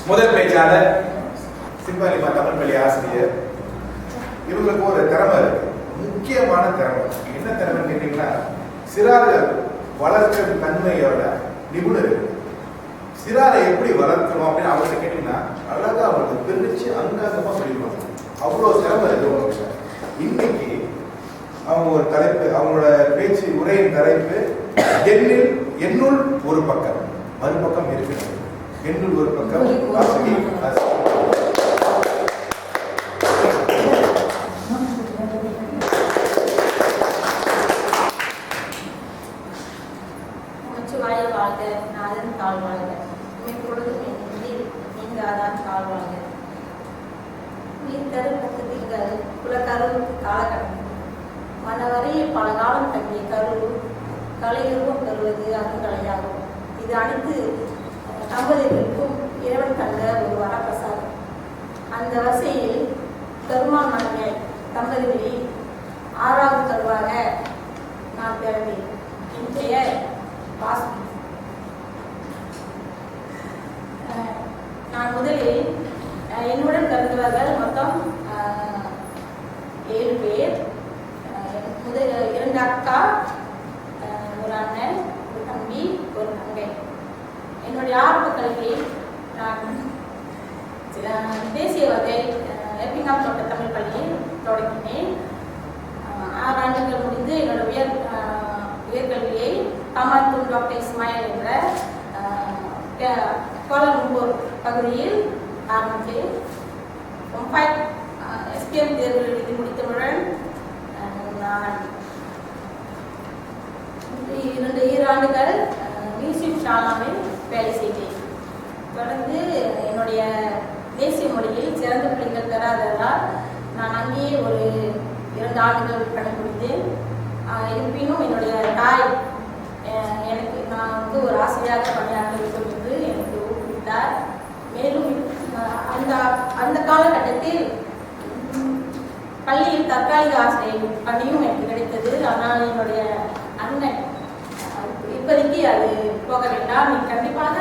முதல் பேச்சாளர் சிம்பலிமா தமிழ் பள்ளி ஆசிரியர். இவங்களுக்கு ஒரு திறமை இருக்கு, முக்கியமான திறமை. என்ன திறமைன்னு கேட்டீங்கன்னா, சிறார்கள் வளர்க்கிற தன்மையோட நிபுணர் இருக்கு. சிறாரை எப்படி வளர்க்கணும் அப்படின்னு அவங்கள்ட்ட கேட்டீங்கன்னா அழகா அவங்களுக்கு பிரிச்சு அங்கங்கமா சொல்லிடுவாங்க. அவ்வளோ திறமை இருக்கு உங்களுக்கு. இன்னைக்கு அவங்க ஒரு தலைப்பு, அவங்களோட பேச்சு உரையின் தலைப்பு என்னுள் ஒரு பக்கம் மறுபக்கம் இருக்கிறது. என்னுள் ஒரு பக்கம் மனவரையில் பல காலம் தங்கிய கரு கலையுருவம் பெறுவது அருங்கலையாகும். இது அனைத்து தம்பதிகளுக்கும் இறைவன் தந்த ஒரு வரப்பிரசாதம். அந்த வரிசையில் பெருமாள் மனைவி தம்பதிகளில் 6வது கருவாக நான் பிறந்தேன். என் பெயர் வாஸ்மி. நான் முதலில் என்னுடன் பிறந்தவர்கள் மொத்தம் 7 பேர். முதல் 2 அக்கா, ஒரு அண்ணன், ஒரு தம்பி, ஒரு தங்கை. என்னுடைய ஆரம்ப கல்வி நான் தேசிய வகை எப்பிங்காம் தோட்ட தமிழ் பள்ளியில் தொடங்கினேன். 6 ஆண்டுகள் முடிந்து என்னோட உயர்கல்வியை காமாத்தூர் டாக்டர் இஸ்மாயில் என்ற கோலாலம்பூர் பகுதியில் ஆரம்பித்தேன். எஸ்பிஎம் தேர்வு எழுதி முடித்தவுடன் நான் 2 ஆண்டுகள் மியூசியம் ஷாலாவில் வேலை செய்தேன். தொடர்ந்து என்னுடைய தேசிய மொழியில் சிறந்த பிள்ளைகள் பெறாததால் நான் அங்கேயே ஒரு 2 ஆண்டுகள் பணிபுரிந்தேன். இருப்பினும் என்னுடைய தாய் எனக்கு நான் வந்து ஒரு ஆசிரியராக பணியாற்ற வேண்டும் என்று எனக்கு ஊக்குவித்தார். மேலும் அந்த காலகட்டத்தில் பள்ளியில் தற்காலிக ஆசிரியர் பணியும் எனக்கு கிடைத்தது. ஆனால் என்னுடைய அண்ணன் இப்போதைக்கு அது போக வேண்டாம், நீ கண்டிப்பாக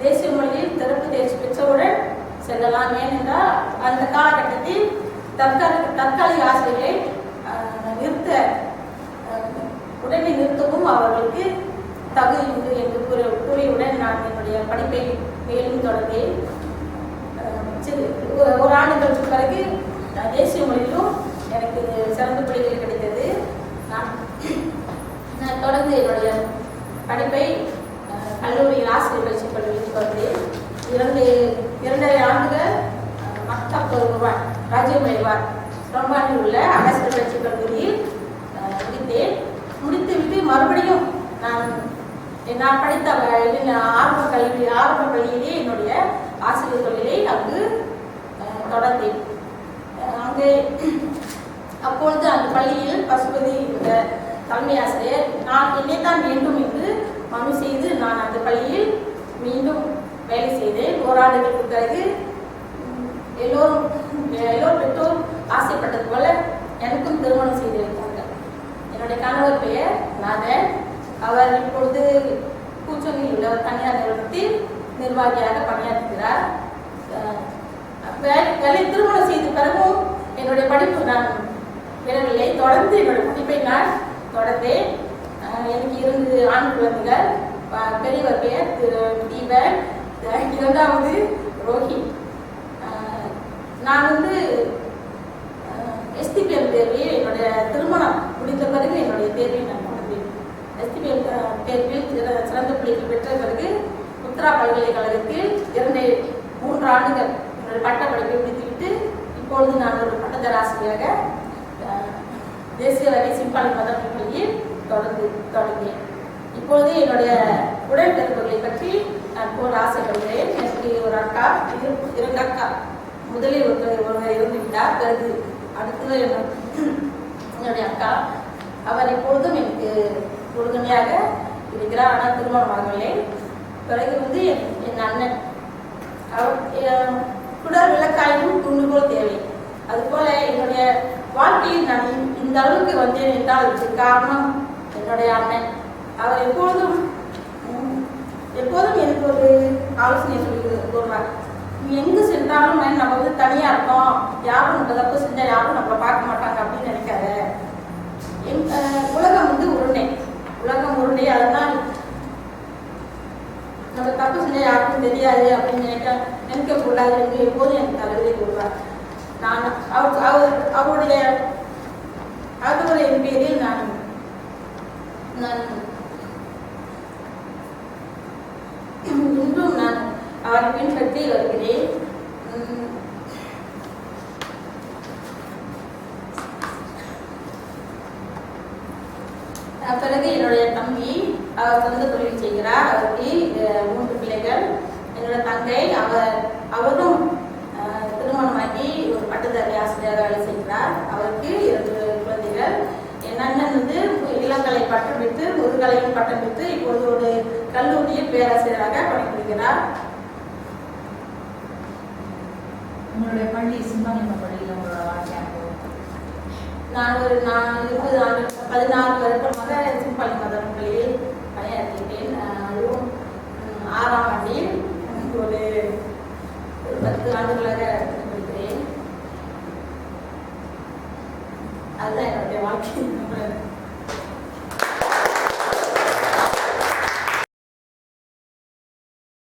தேசிய மொழியில் சிறப்பு தேர்ச்சி பெற்றவுடன் செல்லலாம். ஏனென்றால் அந்த காலகட்டத்தில் தற்காலிக ஆசிரியரை உடனே நிறுத்தவும் அவர்களுக்கு தகுதி உண்டு என்று கூறியுடன் நான் என்னுடைய படிப்பை மேலும் தொடர்ந்தேன். 1 ஆண்டுகளுக்கு பிறகு தேசிய மொழியிலும் எனக்கு சிறந்த பிள்ளைகள் கிடைத்தது. நான் தொடர்ந்து என்னுடைய படிப்பை கல்லூரியில் ஆசிரியர் பயிற்சி பள்ளியில் தொடர்ந்தேன். 2.5 ஆண்டுகள் மக்தப் ராஜ்யமேவார் ரொம்பானில் உள்ள ஆசிரியர் பயிற்சி கல்லூரியில் முடித்தேன். முடித்துவிட்டு மறுபடியும் நான் படித்த ஆரம்ப பள்ளியிலே என்னுடைய ஆசிரியர் தொழிலை அங்கு தொடர்ந்தேன். அங்கே அப்பொழுது அந்த பள்ளியில் பசுபதி என்ற தலைமை ஆசிரியர் நான் என்னைத்தான் வேண்டும் என்று மனு செய்து நான் அந்த பள்ளியில் மீண்டும் வேலை செய்தேன். 1 ஆண்டுகளுக்கு பிறகு எல்லோரும் பெற்றோர் ஆசைப்பட்டது போல எனக்கும் திருமணம் செய்து வைத்தார்கள். என்னுடைய கணவர் பெயர் நாதன். அவர் இப்பொழுது பூச்சொங்கில் உள்ள தனியார் நிறுவனத்தில் நிர்வாகியாக பணியாற்றுகிறார். திருமணம் செய்த பிறகும் என்னுடைய படிப்பு நான் விடவில்லை. தொடர்ந்து என்னுடைய படிப்பை நான் தொடர்ந்தேன். எனக்கு 2 ஆண் குழந்தைகள். பெரியவர் பெயர் தீபன், 2வது ரோஹித். நான் வந்து எஸ்டிபிஎம் தேர்வில் என்னுடைய திருமணம் முடிந்த பிறகு என்னுடைய தேர்வில் நான் தொடர்ந்தேன். எஸ்டிபிஎம் தேர்வில் சிறந்த பிள்ளைகள் பெற்ற பிறகு உத்தரா பல்கலைக்கழகத்தில் 3 ஆண்டுகள் என்னுடைய பட்ட படிப்பை முடித்துவிட்டு இப்பொழுது நான் ஒரு பட்டதாரி ஆசிரியராக தேசிய வகை சிம்பாலி மதம் பள்ளியில் தொடங்கினேன். இப்பொழுது என்னுடைய உடன்பிறப்புகளை பற்றி நான் போட ஆசைப்படுகிறேன். எனக்கு ஒரு அக்கா, 2 அக்கா. முதலில் ஒருவர் இருந்து விட்டார். பிறகு அடுத்தது என்னுடைய அக்கா. அவர் இப்பொழுதும் எனக்கு உறுதுணையாக இருக்கிறார். ஆனால் திருமணம் ஆகவில்லை. பிறகு வந்து என் அண்ணன். அவர் குடர் விளக்காயும் துண்டுகோல் தேவை. அதுபோல என்னுடைய வாழ்க்கையில் நான் இந்த அளவுக்கு வந்தேன் என்றால் அதுக்கு காரணம் என்னுடைய அண்ணன். அவர் எப்போதும் எனக்கு ஒரு ஆலோசனை சொல்லி கூறுவார். எங்கு சென்றாலும் நம்ம வந்து தனியா இருக்கோம், யாரும் நம்ம தப்பு செஞ்சா யாரும் நம்மளை பார்க்க மாட்டாங்க அப்படின்னு நினைக்காத. உலகம் வந்து உலகம் உருண்டை, அதெல்லாம் நம்ம தப்பு செஞ்சா யாருக்கும் தெரியாது அப்படின்னு நினைக்க கூடாது என்று எப்போதும் எனக்கு தலைவரை கூறுவார். நான் அவருடைய அகவலின் பேரில் நான் இன்றும் நான் அவரை பின்பற்றி வருகிறேன். பிறகு என்னுடைய தம்பி அவர் சொந்த தொழில் செய்கிறார். அவருக்கு 3 பிள்ளைகள். என்னோட தங்கை அவரும் திருமணமாகி ஒரு பட்டதாரி ஆசிரியராக வேலை செய்கிறார். அவருக்கு 2 குழந்தைகள். என் அண்ணன் வந்து இளங்கலை பட்டம் பெற்று முதுகலையும் பட்டம் பெற்று இப்போது ஒரு கல்லூரியில் பேராசிரியராக பணிபுரிகிறார். உங்களுடைய பள்ளி சிம்பானியம்மன் பள்ளியில் உங்களோட வாழ்க்கை நான் 20 ஆண்டு 16 வருடமாக சிம்பாலி மதம் பள்ளியில் பணியாற்றிட்டேன். அதுவும் 6ஆம் ஆண்டில் ஒரு 10 ஆண்டுகளாக படிக்கிறேன். அதுதான் என்னுடைய வாழ்க்கை.